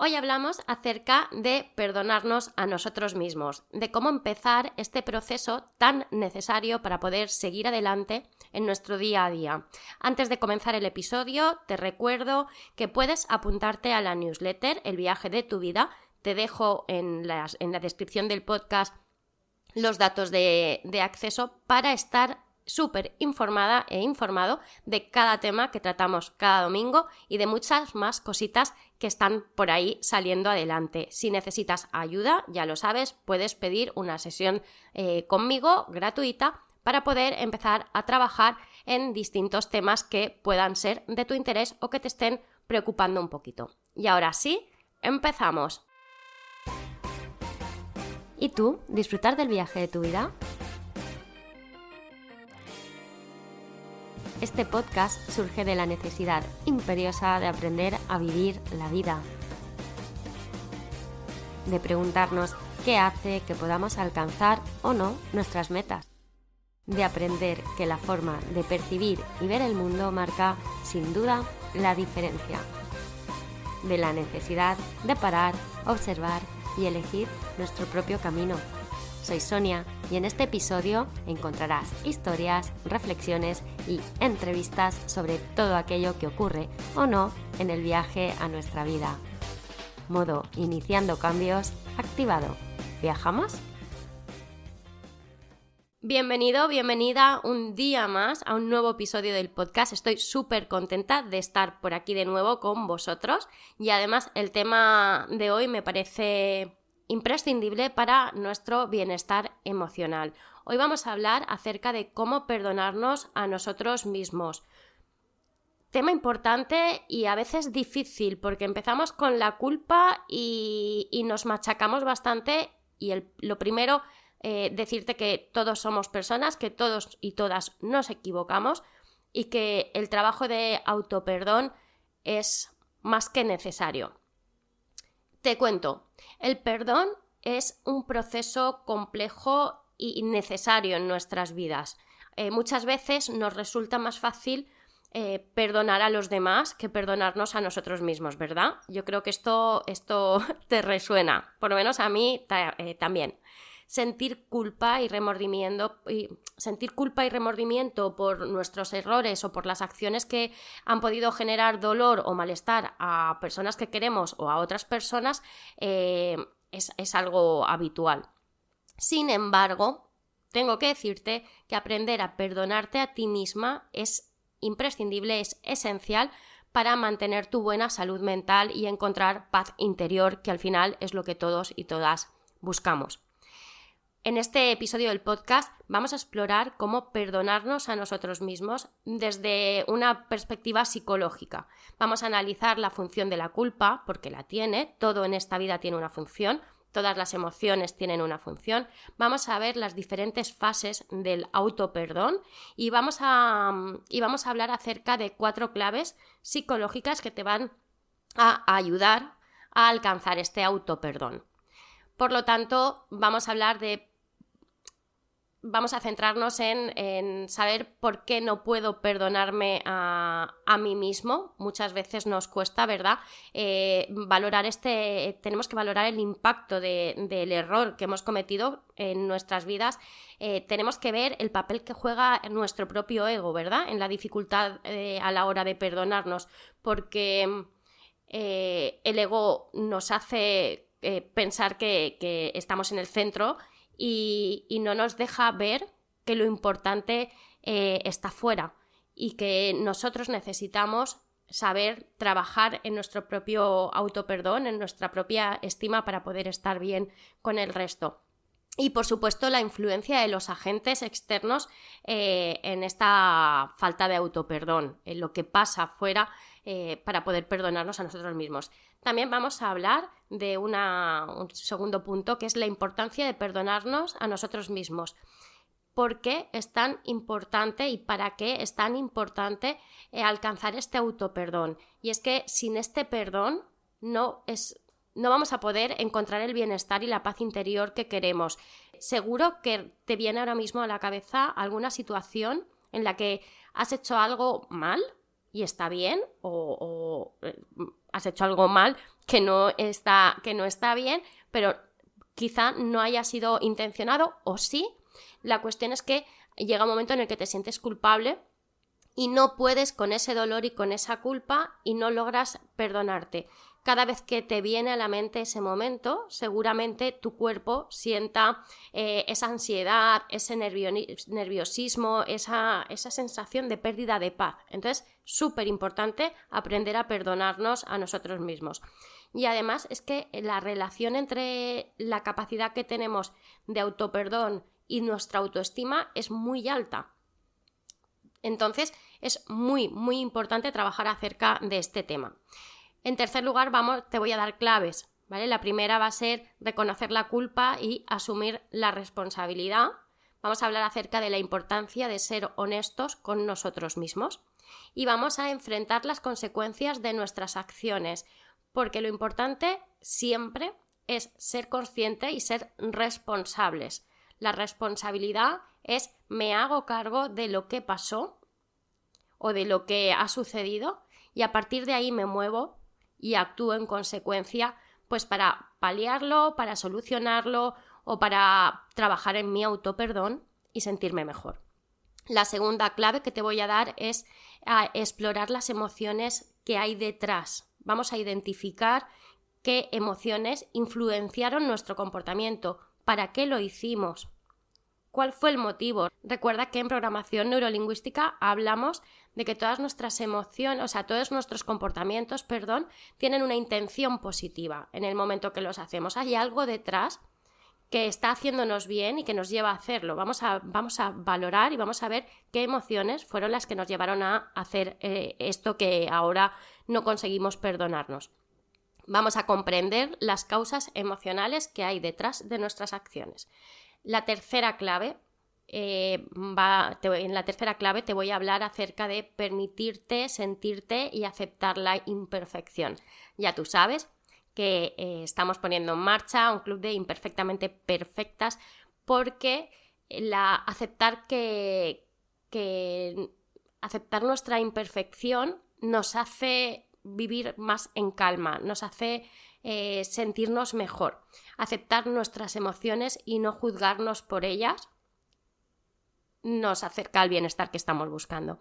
Hoy hablamos acerca de perdonarnos a nosotros mismos, de cómo empezar este proceso tan necesario para poder seguir adelante en nuestro día a día. Antes de comenzar el episodio, te recuerdo que puedes apuntarte a la newsletter El viaje de tu vida. Te dejo en la descripción del podcast los datos de acceso para estar súper informada e informado de cada tema que tratamos cada domingo y de muchas más cositas que están por ahí saliendo adelante. Si necesitas ayuda, ya lo sabes, puedes pedir una sesión conmigo gratuita para poder empezar a trabajar en distintos temas que puedan ser de tu interés o que te estén preocupando un poquito. Y ahora sí, empezamos. ¿Y tú, disfrutar del viaje de tu vida? Este podcast surge de la necesidad imperiosa de aprender a vivir la vida, de preguntarnos qué hace que podamos alcanzar o no nuestras metas, de aprender que la forma de percibir y ver el mundo marca, sin duda, la diferencia, de la necesidad de parar, observar y elegir nuestro propio camino. Soy Sonia y en este episodio encontrarás historias, reflexiones y entrevistas sobre todo aquello que ocurre o no en el viaje a nuestra vida. Modo iniciando cambios activado. ¿Viajamos? Bienvenido, bienvenida un día más a un nuevo episodio del podcast. Estoy súper contenta de estar por aquí de nuevo con vosotros y además el tema de hoy me parece imprescindible para nuestro bienestar emocional. Hoy vamos a hablar acerca de cómo perdonarnos a nosotros mismos. Tema importante y a veces difícil porque empezamos con la culpa y nos machacamos bastante y lo primero, decirte que todos somos personas, que todos y todas nos equivocamos y que el trabajo de autoperdón es más que necesario. Te cuento, el perdón es un proceso complejo y necesario en nuestras vidas. Muchas veces nos resulta más fácil perdonar a los demás que perdonarnos a nosotros mismos, ¿verdad? Yo creo que esto te resuena, por lo menos a mí también. Sentir culpa y remordimiento por nuestros errores o por las acciones que han podido generar dolor o malestar a personas que queremos o a otras personas es algo habitual. Sin embargo, tengo que decirte que aprender a perdonarte a ti misma es imprescindible, es esencial para mantener tu buena salud mental y encontrar paz interior, que al final es lo que todos y todas buscamos. En este episodio del podcast vamos a explorar cómo perdonarnos a nosotros mismos desde una perspectiva psicológica. Vamos a analizar la función de la culpa, porque la tiene, todo en esta vida tiene una función, todas las emociones tienen una función. Vamos a ver las diferentes fases del autoperdón y vamos a hablar acerca de 4 claves psicológicas que te van a ayudar a alcanzar este autoperdón. Por lo tanto, vamos a centrarnos en saber por qué no puedo perdonarme a mí mismo. Muchas veces nos cuesta, ¿verdad? Tenemos que valorar el impacto del error que hemos cometido en nuestras vidas. Tenemos que ver el papel que juega nuestro propio ego, ¿verdad? En la dificultad a la hora de perdonarnos, porque el ego nos hace pensar que estamos en el centro y no nos deja ver que lo importante está fuera y que nosotros necesitamos saber trabajar en nuestro propio autoperdón, en nuestra propia estima para poder estar bien con el resto. Y por supuesto la influencia de los agentes externos en esta falta de autoperdón, en lo que pasa afuera para poder perdonarnos a nosotros mismos. También vamos a hablar de un segundo punto, que es la importancia de perdonarnos a nosotros mismos. ¿Por qué es tan importante y para qué es tan importante alcanzar este autoperdón? Y es que sin este perdón no vamos a poder encontrar el bienestar y la paz interior que queremos. Seguro que te viene ahora mismo a la cabeza alguna situación en la que has hecho algo mal y está bien, o has hecho algo mal que no está bien, pero quizá no haya sido intencionado, o sí. La cuestión es que llega un momento en el que te sientes culpable y no puedes con ese dolor y con esa culpa y no logras perdonarte. Cada vez que te viene a la mente ese momento, seguramente tu cuerpo sienta esa ansiedad, ese nerviosismo, esa sensación de pérdida de paz. Entonces, súper importante aprender a perdonarnos a nosotros mismos. Y además es que la relación entre la capacidad que tenemos de autoperdón y nuestra autoestima es muy alta. Entonces, es muy, muy importante trabajar acerca de este tema. En tercer lugar, te voy a dar claves, ¿vale? La primera va a ser reconocer la culpa y asumir la responsabilidad. Vamos a hablar acerca de la importancia de ser honestos con nosotros mismos y vamos a enfrentar las consecuencias de nuestras acciones, porque lo importante siempre es ser consciente y ser responsables. La responsabilidad es me hago cargo de lo que pasó o de lo que ha sucedido y a partir de ahí me muevo y actúo en consecuencia, pues para paliarlo, para solucionarlo o para trabajar en mi autoperdón y sentirme mejor. La segunda clave que te voy a dar es a explorar las emociones que hay detrás. Vamos a identificar qué emociones influenciaron nuestro comportamiento, para qué lo hicimos, cuál fue el motivo. Recuerda que en programación neurolingüística hablamos de que todas nuestras emociones, o sea, todos nuestros comportamientos, tienen una intención positiva en el momento que los hacemos. Hay algo detrás que está haciéndonos bien y que nos lleva a hacerlo. Vamos a valorar y vamos a ver qué emociones fueron las que nos llevaron a hacer esto que ahora no conseguimos perdonarnos. Vamos a comprender las causas emocionales que hay detrás de nuestras acciones. La tercera clave, en la tercera clave te voy a hablar acerca de permitirte, sentirte y aceptar la imperfección. Ya tú sabes que estamos poniendo en marcha un club de imperfectamente perfectas porque aceptar aceptar nuestra imperfección nos hace vivir más en calma, nos hace sentirnos mejor. Aceptar nuestras emociones y no juzgarnos por ellas nos acerca al bienestar que estamos buscando.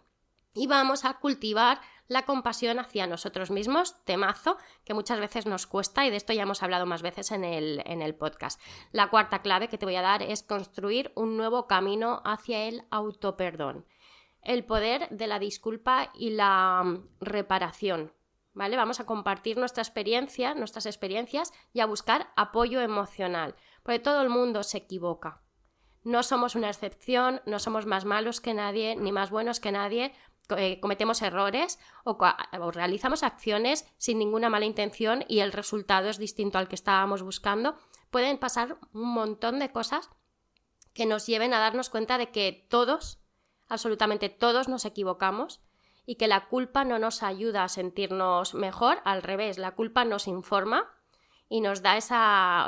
Y vamos a cultivar la compasión hacia nosotros mismos, temazo, que muchas veces nos cuesta y de esto ya hemos hablado más veces en el podcast. La cuarta clave que te voy a dar es construir un nuevo camino hacia el autoperdón. El poder de la disculpa y la reparación. ¿Vale? Vamos a compartir nuestras experiencias y a buscar apoyo emocional, porque todo el mundo se equivoca. No somos una excepción, no somos más malos que nadie, ni más buenos que nadie, cometemos errores o realizamos acciones sin ninguna mala intención y el resultado es distinto al que estábamos buscando. Pueden pasar un montón de cosas que nos lleven a darnos cuenta de que todos, absolutamente todos nos equivocamos y que la culpa no nos ayuda a sentirnos mejor, al revés, la culpa nos informa y nos da esa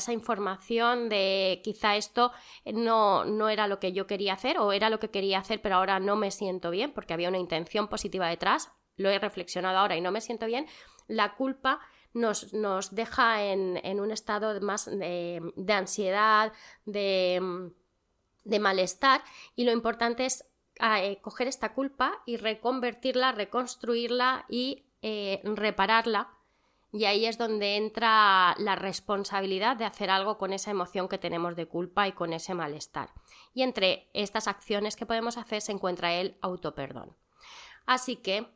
información de quizá esto no era lo que yo quería hacer o era lo que quería hacer pero ahora no me siento bien porque había una intención positiva detrás, lo he reflexionado ahora y no me siento bien. La culpa nos deja en un estado más de ansiedad, de malestar y lo importante es coger esta culpa y reconvertirla, reconstruirla y repararla. Y ahí es donde entra la responsabilidad de hacer algo con esa emoción que tenemos de culpa y con ese malestar. Y entre estas acciones que podemos hacer se encuentra el autoperdón. Así que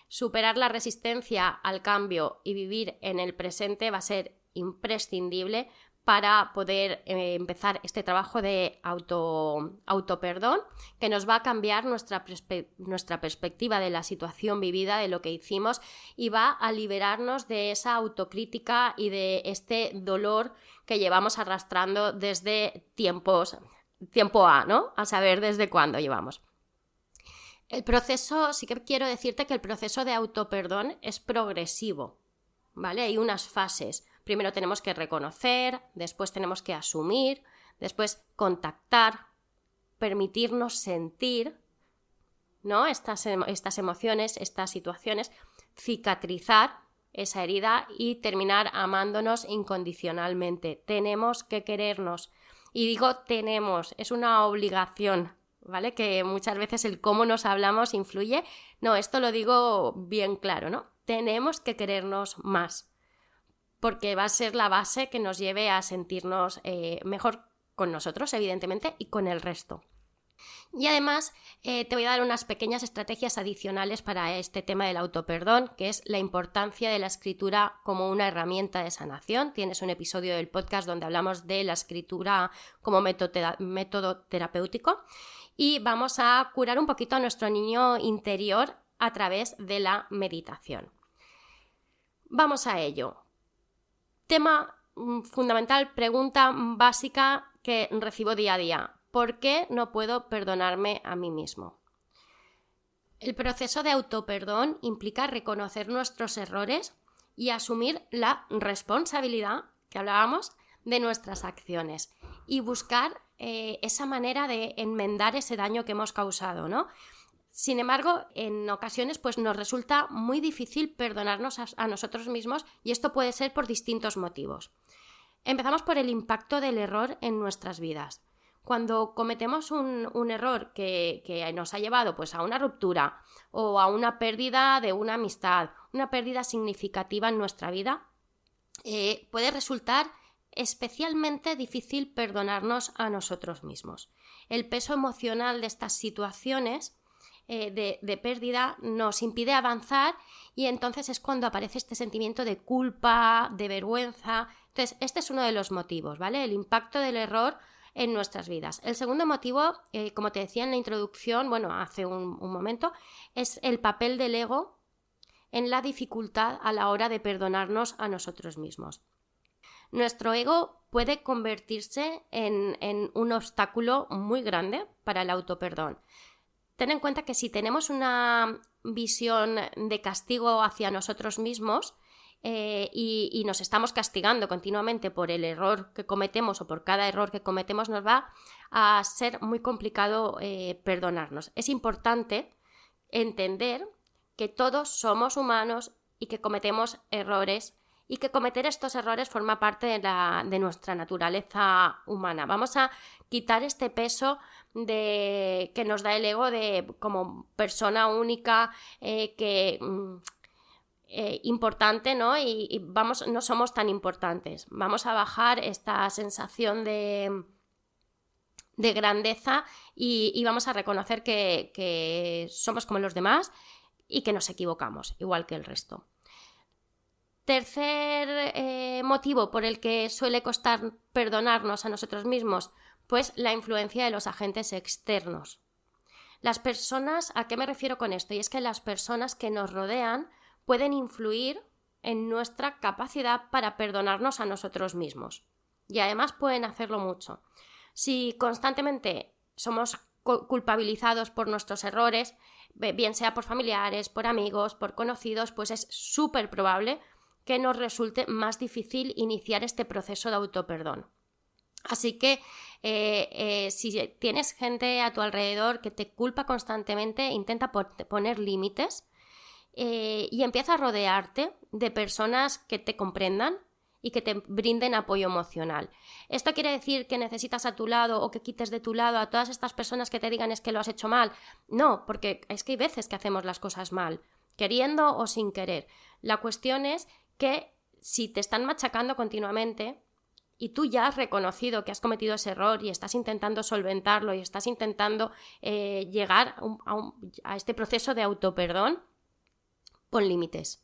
superar la resistencia al cambio y vivir en el presente va a ser imprescindible para poder empezar este trabajo de autoperdón que nos va a cambiar nuestra perspectiva de la situación vivida, de lo que hicimos y va a liberarnos de esa autocrítica y de este dolor que llevamos arrastrando desde tiempo A, ¿no? A saber desde cuándo llevamos. El proceso, sí que quiero decirte que el proceso de autoperdón es progresivo, ¿vale? Hay unas fases. Primero tenemos que reconocer, después tenemos que asumir, después contactar, permitirnos sentir, ¿no? Estas emociones, estas situaciones, cicatrizar, esa herida y terminar amándonos incondicionalmente. Tenemos que querernos. Y digo tenemos, es una obligación, ¿vale? Que muchas veces el cómo nos hablamos influye. No, esto lo digo bien claro, ¿no? Tenemos que querernos más, porque va a ser la base que nos lleve a sentirnos mejor con nosotros, evidentemente, y con el resto. Y además te voy a dar unas pequeñas estrategias adicionales para este tema del autoperdón, que es la importancia de la escritura como una herramienta de sanación. Tienes un episodio del podcast donde hablamos de la escritura como método terapéutico y vamos a curar un poquito a nuestro niño interior a través de la meditación. Vamos a ello. Tema fundamental, pregunta básica que recibo día a día. ¿Por qué no puedo perdonarme a mí mismo? El proceso de autoperdón implica reconocer nuestros errores y asumir la responsabilidad, que hablábamos, de nuestras acciones y buscar esa manera de enmendar ese daño que hemos causado, ¿no? Sin embargo, en ocasiones pues, nos resulta muy difícil perdonarnos a nosotros mismos y esto puede ser por distintos motivos. Empezamos por el impacto del error en nuestras vidas. Cuando cometemos un error que nos ha llevado pues, a una ruptura o a una pérdida de una amistad, una pérdida significativa en nuestra vida, puede resultar especialmente difícil perdonarnos a nosotros mismos. El peso emocional de estas situaciones de pérdida nos impide avanzar y entonces es cuando aparece este sentimiento de culpa, de vergüenza. Entonces, este es uno de los motivos, ¿vale? El impacto del error en nuestras vidas. El segundo motivo, como te decía en la introducción, hace un momento, es el papel del ego en la dificultad a la hora de perdonarnos a nosotros mismos. Nuestro ego puede convertirse en un obstáculo muy grande para el autoperdón. Ten en cuenta que si tenemos una visión de castigo hacia nosotros mismos y nos estamos castigando continuamente por el error que cometemos o por cada error que cometemos, nos va a ser muy complicado perdonarnos. Es importante entender que todos somos humanos y que cometemos errores y que cometer estos errores forma parte de nuestra naturaleza humana. Vamos a quitar este peso que nos da el ego de como persona única importante, ¿no? Y no somos tan importantes. Vamos a bajar esta sensación de grandeza y vamos a reconocer que somos como los demás y que nos equivocamos, igual que el resto. Tercer motivo por el que suele costar perdonarnos a nosotros mismos, pues la influencia de los agentes externos. Las personas, ¿a qué me refiero con esto? Y es que las personas que nos rodean pueden influir en nuestra capacidad para perdonarnos a nosotros mismos. Y además pueden hacerlo mucho. Si constantemente somos culpabilizados por nuestros errores, bien sea por familiares, por amigos, por conocidos, pues es súper probable que nos resulte más difícil iniciar este proceso de autoperdón. Así que si tienes gente a tu alrededor que te culpa constantemente, intenta poner límites y empieza a rodearte de personas que te comprendan y que te brinden apoyo emocional. ¿Esto quiere decir que necesitas a tu lado o que quites de tu lado a todas estas personas que te digan es que lo has hecho mal? No, porque es que hay veces que hacemos las cosas mal, queriendo o sin querer. La cuestión es que si te están machacando continuamente y tú ya has reconocido que has cometido ese error y estás intentando solventarlo y estás intentando llegar a este proceso de autoperdón, pon límites.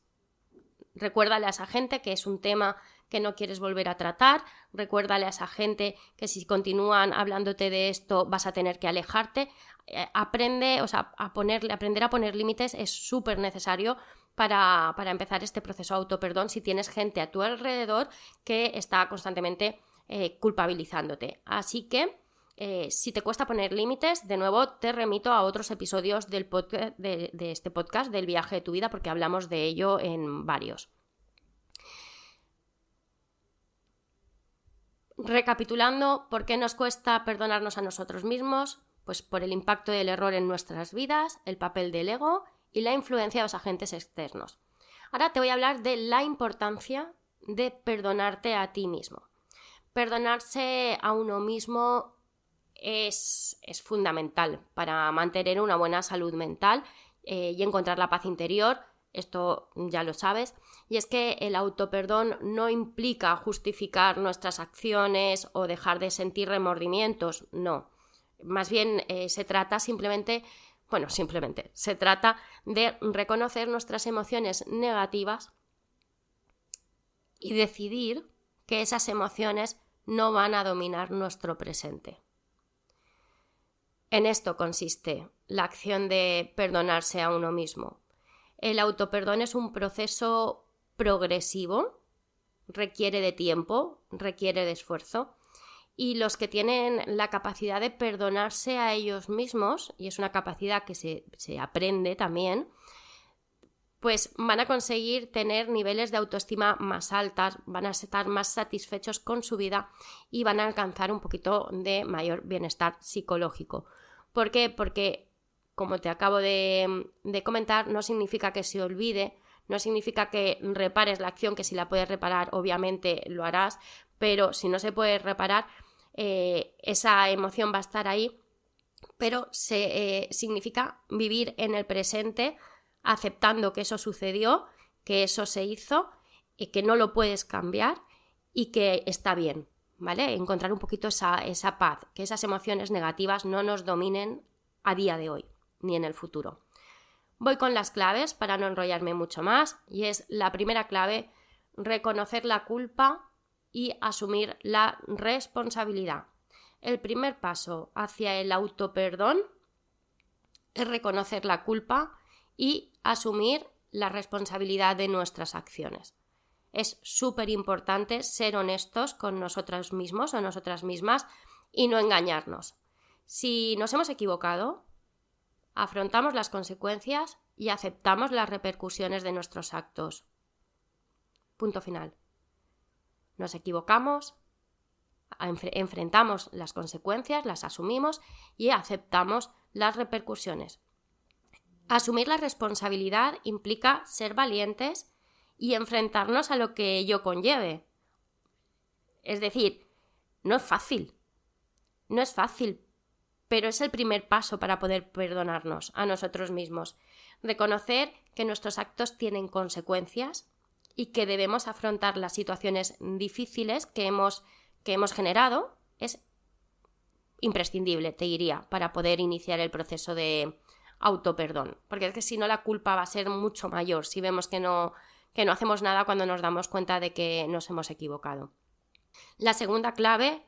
Recuérdale a esa gente que es un tema que no quieres volver a tratar, recuérdale a esa gente que si continúan hablándote de esto vas a tener que alejarte. Aprender a poner límites es súper necesario para empezar este proceso de autoperdón si tienes gente a tu alrededor que está constantemente culpabilizándote. Así que si te cuesta poner límites, de nuevo te remito a otros episodios del podcast, de este podcast del viaje de tu vida, porque hablamos de ello en varios. Recapitulando, ¿por qué nos cuesta perdonarnos a nosotros mismos? Pues por el impacto del error en nuestras vidas, el papel del ego y la influencia de los agentes externos. Ahora te voy a hablar de la importancia de perdonarte a ti mismo. Perdonarse a uno mismo es fundamental para mantener una buena salud mental y encontrar la paz interior. Esto ya lo sabes. Y es que el autoperdón no implica justificar nuestras acciones o dejar de sentir remordimientos, no. Más bien se trata se trata de reconocer nuestras emociones negativas y decidir que esas emociones no van a dominar nuestro presente. En esto consiste la acción de perdonarse a uno mismo. El autoperdón es un proceso progresivo, requiere de tiempo, requiere de esfuerzo, y los que tienen la capacidad de perdonarse a ellos mismos, y es una capacidad que se aprende también, pues van a conseguir tener niveles de autoestima más altas, van a estar más satisfechos con su vida y van a alcanzar un poquito de mayor bienestar psicológico. ¿Por qué? Porque, como te acabo de comentar, no significa que se olvide, no significa que repares la acción, que si la puedes reparar, obviamente lo harás, pero si no se puede reparar, esa emoción va a estar ahí, pero significa vivir en el presente, aceptando que eso sucedió, que eso se hizo, y que no lo puedes cambiar y que está bien, ¿vale? Encontrar un poquito esa paz, que esas emociones negativas no nos dominen a día de hoy, ni en el futuro. Voy con las claves para no enrollarme mucho más, y es la primera clave: reconocer la culpa y asumir la responsabilidad. El primer paso hacia el autoperdón es reconocer la culpa y asumir la responsabilidad de nuestras acciones. Es súper importante ser honestos con nosotros mismos o nosotras mismas y no engañarnos. Si nos hemos equivocado, afrontamos las consecuencias y aceptamos las repercusiones de nuestros actos. Punto final. Nos equivocamos, enfrentamos las consecuencias, las asumimos y aceptamos las repercusiones. Asumir la responsabilidad implica ser valientes y enfrentarnos a lo que ello conlleve. Es decir, no es fácil, pero es el primer paso para poder perdonarnos a nosotros mismos. Reconocer que nuestros actos tienen consecuencias y que debemos afrontar las situaciones difíciles que hemos generado es imprescindible, te diría, para poder iniciar el proceso de autoperdón. Porque es que si no, la culpa va a ser mucho mayor si vemos que no hacemos nada cuando nos damos cuenta de que nos hemos equivocado. La segunda clave: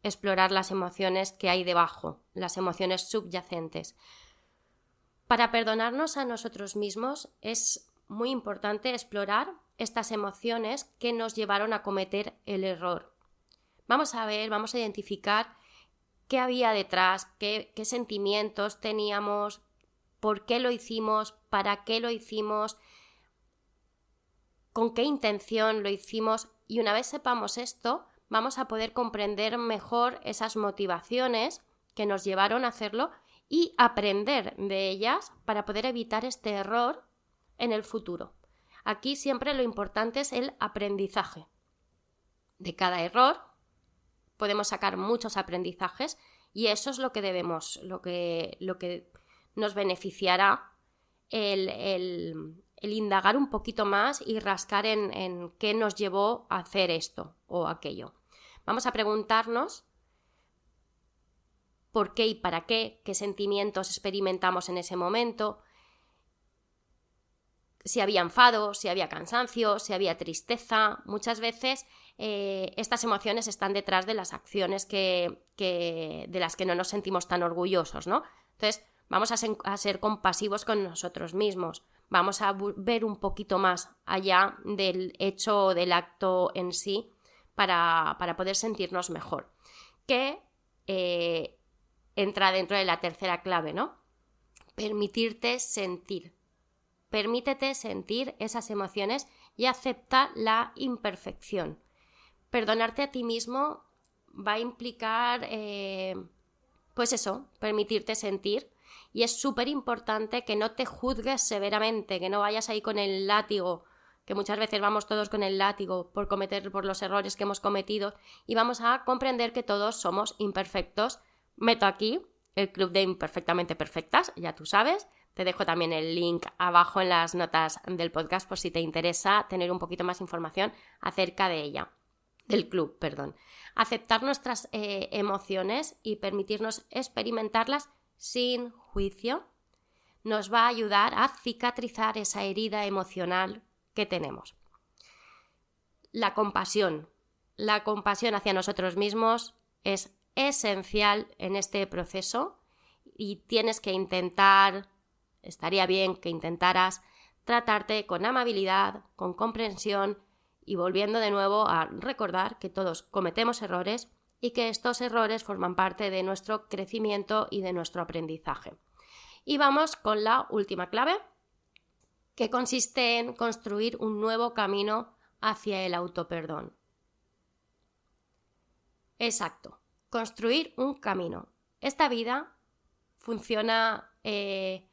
explorar las emociones que hay debajo, las emociones subyacentes. Para perdonarnos a nosotros mismos es muy importante explorar estas emociones que nos llevaron a cometer el error. Vamos a identificar qué había detrás, qué sentimientos teníamos, por qué lo hicimos, para qué lo hicimos, con qué intención lo hicimos, y una vez sepamos esto, vamos a poder comprender mejor esas motivaciones que nos llevaron a hacerlo y aprender de ellas para poder evitar este error en el futuro. Aquí siempre lo importante es el aprendizaje. De cada error podemos sacar muchos aprendizajes y eso es lo que debemos, lo que nos beneficiará el indagar un poquito más y rascar en qué nos llevó a hacer esto o aquello. Vamos a preguntarnos por qué y para qué sentimientos experimentamos en ese momento, si había enfado, si había cansancio, si había tristeza. Muchas veces estas emociones están detrás de las acciones de las que no nos sentimos tan orgullosos, ¿no? Entonces, vamos a ser compasivos con nosotros mismos. Vamos a ver un poquito más allá del hecho o del acto en sí para poder sentirnos mejor. Que entra dentro de la tercera clave, ¿no? Permitirte sentir. Permítete sentir esas emociones y acepta la imperfección. Perdonarte a ti mismo va a implicar, permitirte sentir, y es súper importante que no te juzgues severamente, que no vayas ahí con el látigo que muchas veces vamos todos con el látigo por los errores que hemos cometido, y vamos a comprender que todos somos imperfectos. Meto aquí el club de Imperfectamente Perfectas, ya tú sabes. Te dejo también el link abajo en las notas del podcast por si te interesa tener un poquito más información acerca de ella. Del club, perdón. Aceptar nuestras emociones y permitirnos experimentarlas sin juicio nos va a ayudar a cicatrizar esa herida emocional que tenemos. La compasión hacia nosotros mismos es esencial en este proceso y tienes que estaría bien que intentaras tratarte con amabilidad, con comprensión y volviendo de nuevo a recordar que todos cometemos errores y que estos errores forman parte de nuestro crecimiento y de nuestro aprendizaje. Y vamos con la última clave, que consiste en construir un nuevo camino hacia el autoperdón. Exacto, construir un camino. Esta vida funciona, queda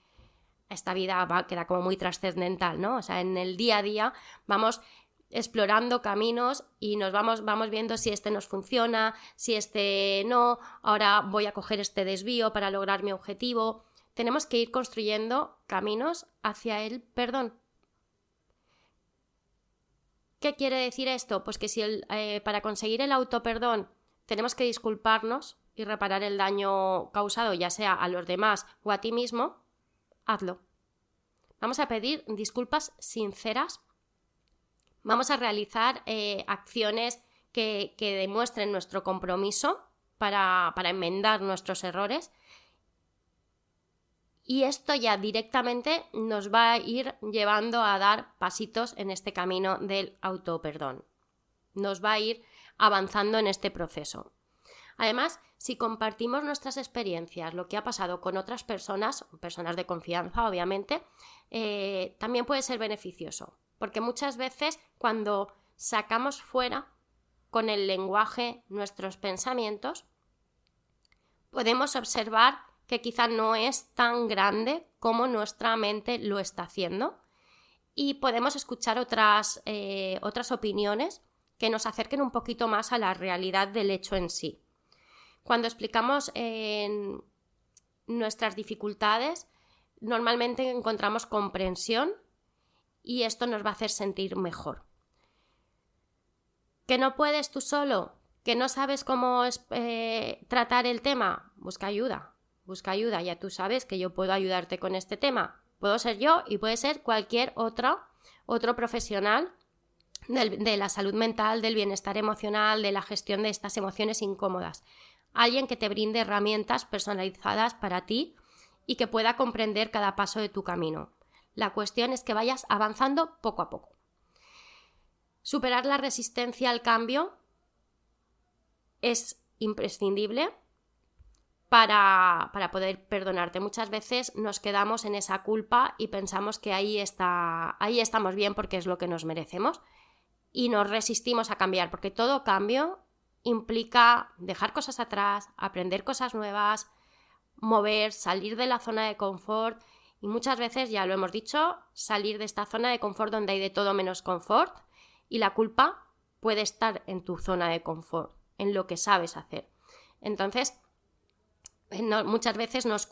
como muy trascendental, ¿no? O sea, en el día a día vamos explorando caminos y vamos viendo si este nos funciona, si este no, ahora voy a coger este desvío para lograr mi objetivo. Tenemos que ir construyendo caminos hacia el perdón. ¿Qué quiere decir esto? Pues que si para conseguir el autoperdón tenemos que disculparnos y reparar el daño causado, ya sea a los demás o a ti mismo, hazlo. Vamos a pedir disculpas sinceras. Vamos a realizar acciones que demuestren nuestro compromiso para enmendar nuestros errores. Y esto ya directamente nos va a ir llevando a dar pasitos en este camino del autoperdón. Nos va a ir avanzando en este proceso. Además, si compartimos nuestras experiencias, lo que ha pasado con otras personas de confianza, obviamente, también puede ser beneficioso. Porque muchas veces cuando sacamos fuera con el lenguaje nuestros pensamientos, podemos observar que quizá no es tan grande como nuestra mente lo está haciendo y podemos escuchar otras opiniones que nos acerquen un poquito más a la realidad del hecho en sí. Cuando explicamos nuestras dificultades, normalmente encontramos comprensión y esto nos va a hacer sentir mejor. ¿Que no puedes tú solo? ¿Que no sabes cómo tratar el tema? Busca ayuda, ya tú sabes que yo puedo ayudarte con este tema. Puedo ser yo y puede ser cualquier otro profesional de la salud mental, del bienestar emocional, de la gestión de estas emociones incómodas. Alguien que te brinde herramientas personalizadas para ti y que pueda comprender cada paso de tu camino. La cuestión es que vayas avanzando poco a poco. Superar la resistencia al cambio es imprescindible para poder perdonarte. Muchas veces nos quedamos en esa culpa y pensamos que ahí estamos bien porque es lo que nos merecemos y nos resistimos a cambiar, porque todo cambio implica dejar cosas atrás, aprender cosas nuevas, salir de la zona de confort y muchas veces, ya lo hemos dicho, salir de esta zona de confort donde hay de todo menos confort y la culpa puede estar en tu zona de confort, en lo que sabes hacer. Entonces, muchas veces nos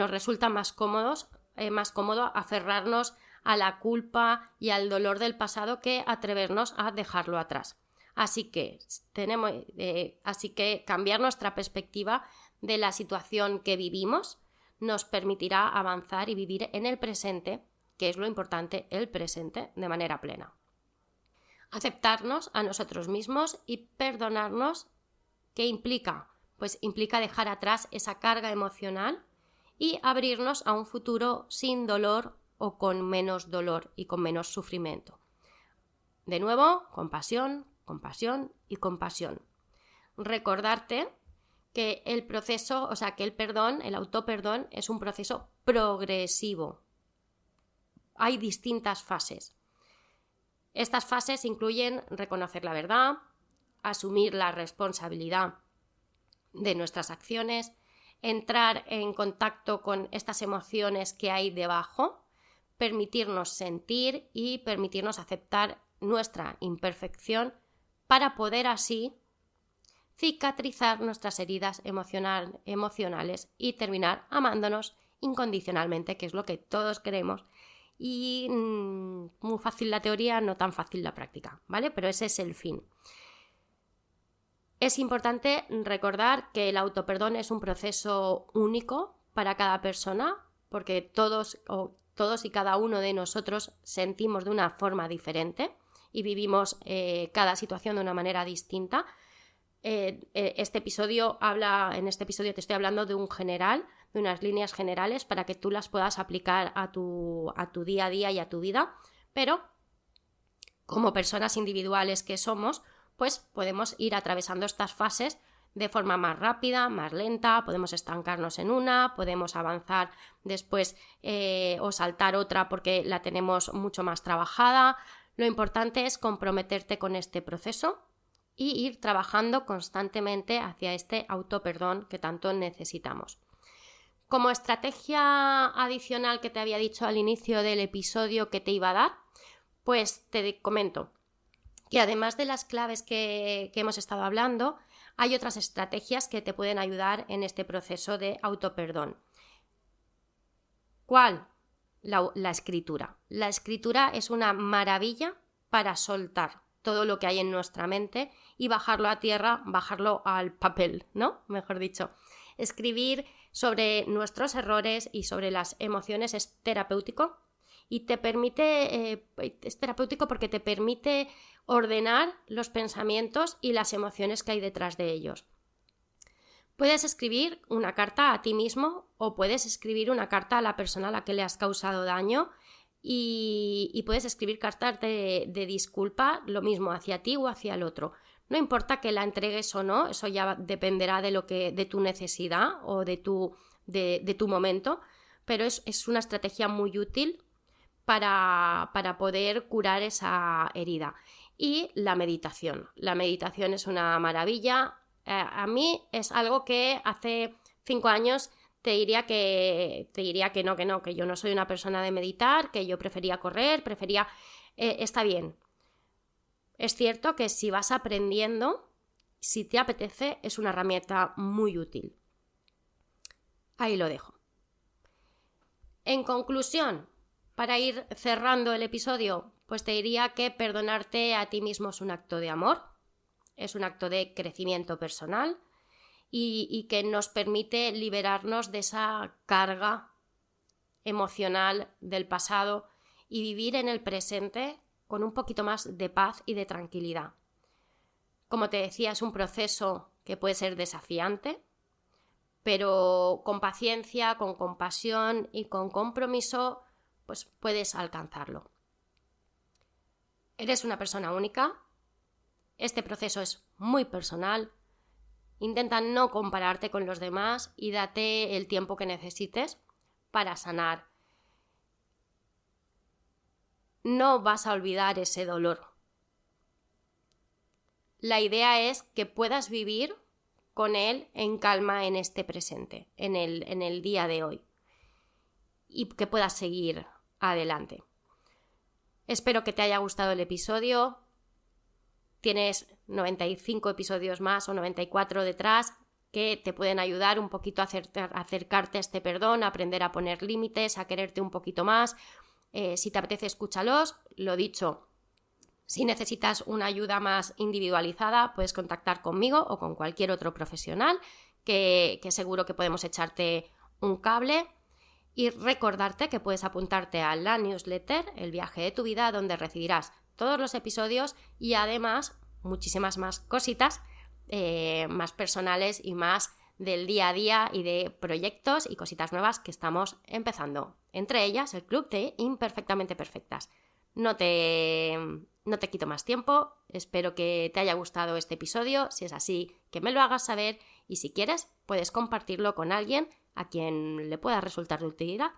resulta más cómodo aferrarnos a la culpa y al dolor del pasado que atrevernos a dejarlo atrás. Así que cambiar nuestra perspectiva de la situación que vivimos nos permitirá avanzar y vivir en el presente, que es lo importante, el presente, de manera plena. Aceptarnos a nosotros mismos y perdonarnos, ¿qué implica? Pues implica dejar atrás esa carga emocional y abrirnos a un futuro sin dolor o con menos dolor y con menos sufrimiento. De nuevo, compasión y compasión. Recordarte que el proceso, que el autoperdón es un proceso progresivo. Hay distintas fases. Estas fases incluyen reconocer la verdad, asumir la responsabilidad de nuestras acciones, entrar en contacto con estas emociones que hay debajo permitirnos sentir y permitirnos aceptar nuestra imperfección para poder así cicatrizar nuestras heridas emocionales y terminar amándonos incondicionalmente, que es lo que todos queremos. Y muy fácil la teoría, no tan fácil la práctica, ¿vale? Pero ese es el fin. Es importante recordar que el autoperdón es un proceso único para cada persona, porque todos y cada uno de nosotros sentimos de una forma diferente y vivimos cada situación de una manera distinta. En este episodio te estoy hablando de un general, de unas líneas generales para que tú las puedas aplicar a tu día a día y a tu vida, pero como personas individuales que somos, pues podemos ir atravesando estas fases de forma más rápida, más lenta, podemos estancarnos en una, podemos avanzar después o saltar otra porque la tenemos mucho más trabajada. Lo importante es comprometerte con este proceso y ir trabajando constantemente hacia este autoperdón que tanto necesitamos. Como estrategia adicional que te había dicho al inicio del episodio que te iba a dar, pues te comento que además de las claves que hemos estado hablando, hay otras estrategias que te pueden ayudar en este proceso de autoperdón. ¿Cuál? La escritura. La escritura es una maravilla para soltar todo lo que hay en nuestra mente y bajarlo a tierra, bajarlo al papel, ¿no? Mejor dicho. Escribir sobre nuestros errores y sobre las emociones es terapéutico y es terapéutico porque te permite ordenar los pensamientos y las emociones que hay detrás de ellos. Puedes escribir una carta a ti mismo o puedes escribir una carta a la persona a la que le has causado daño y puedes escribir cartas de disculpa, lo mismo hacia ti o hacia el otro. No importa que la entregues o no, eso ya dependerá de tu necesidad o de tu momento, pero es una estrategia muy útil para poder curar esa herida. Y la meditación. La meditación es una maravilla. A mí es algo que hace 5 años te diría que no, que yo no soy una persona de meditar, que yo prefería correr, está bien. Es cierto que si vas aprendiendo, si te apetece, es una herramienta muy útil. Ahí lo dejo. En conclusión, para ir cerrando el episodio, pues te diría que perdonarte a ti mismo es un acto de amor, es un acto de crecimiento personal y que nos permite liberarnos de esa carga emocional del pasado y vivir en el presente con un poquito más de paz y de tranquilidad. Como te decía, es un proceso que puede ser desafiante, pero con paciencia, con compasión y con compromiso, pues puedes alcanzarlo. Eres una persona única, este proceso es muy personal, intenta no compararte con los demás y date el tiempo que necesites para sanar. No vas a olvidar ese dolor. La idea es que puedas vivir con él en calma en este presente, en el día de hoy, y que puedas seguir adelante. Espero que te haya gustado el episodio. Tienes 95 episodios más o 94 detrás que te pueden ayudar un poquito a acercarte a este perdón, a aprender a poner límites, a quererte un poquito más. Si te apetece, escúchalos. Lo dicho, si necesitas una ayuda más individualizada, puedes contactar conmigo o con cualquier otro profesional que seguro que podemos echarte un cable. Y recordarte que puedes apuntarte a la newsletter El viaje de tu vida, donde recibirás todos los episodios y además muchísimas más cositas más personales y más del día a día y de proyectos y cositas nuevas que estamos empezando. Entre ellas, el club de Imperfectamente Perfectas. No te quito más tiempo, espero que te haya gustado este episodio. Si es así, que me lo hagas saber y si quieres, puedes compartirlo con alguien a quien le pueda resultar de utilidad.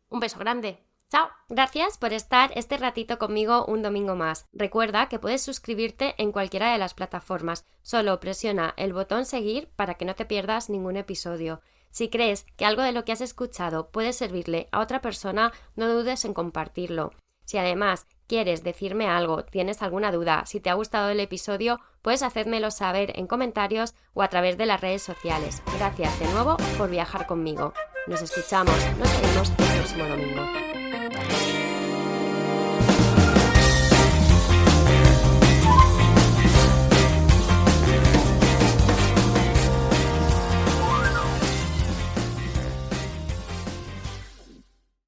Un beso grande. ¡Chao! Gracias por estar este ratito conmigo un domingo más. Recuerda que puedes suscribirte en cualquiera de las plataformas. Solo presiona el botón seguir para que no te pierdas ningún episodio. Si crees que algo de lo que has escuchado puede servirle a otra persona, no dudes en compartirlo. Si además quieres decirme algo, tienes alguna duda, si te ha gustado el episodio, puedes hacérmelo saber en comentarios o a través de las redes sociales. Gracias de nuevo por viajar conmigo. Nos escuchamos, nos vemos el próximo domingo.